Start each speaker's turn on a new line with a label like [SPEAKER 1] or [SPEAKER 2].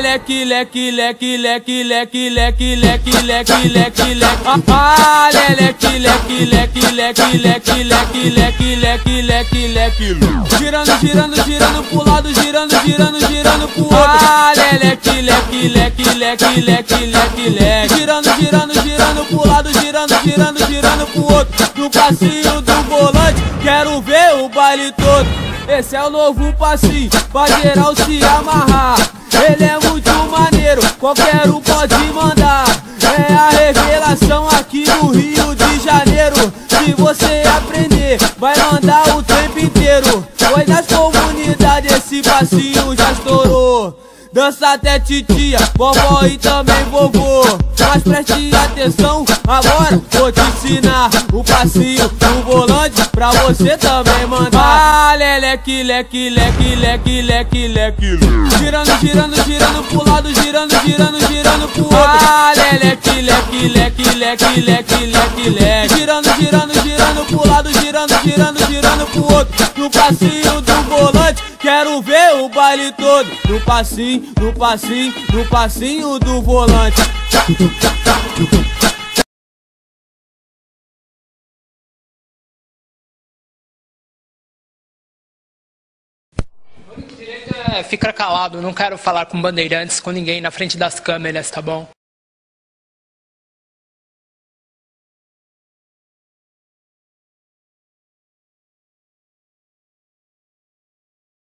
[SPEAKER 1] leque, leque, leque, leque, leque, leque, leque, leque, leque, leque. Ah, leque, leque, leque, leque, leque, leque, leque, leque, leque, leque. Girando, girando, girando pro lado, girando, girando, girando pro outro. Ah, leque, leque, leque, leque, leque, leque, leque. Girando, girando, girando pro lado, girando, girando, girando pro outro. No passinho do volante, quero ver o baile todo. Esse é o novo passinho, pra geral se amarrar. Ele é muito maneiro, qualquer um pode mandar. É a revelação aqui no Rio de Janeiro. Se você aprender, vai mandar o tempo inteiro. Pois nas comunidades esse passinho já estourou. Dança até titia, vovó e também vovô. Mas preste atenção, agora vou te ensinar o passinho do volante pra você também mandar. Ah, leque, leque, leque, leque, leque, leque. Girando, girando, girando pro lado, girando, girando, girando pro outro. Ah, leque, leque, leque, leque, leque, leque, leque. Girando, girando, girando pro lado, girando, girando, girando pro outro. No passinho do volante, quero ver o baile todo. No passinho, no passinho, no passinho do volante.
[SPEAKER 2] Fica calado, não quero falar com bandeirantes, com ninguém na frente das câmeras, tá bom?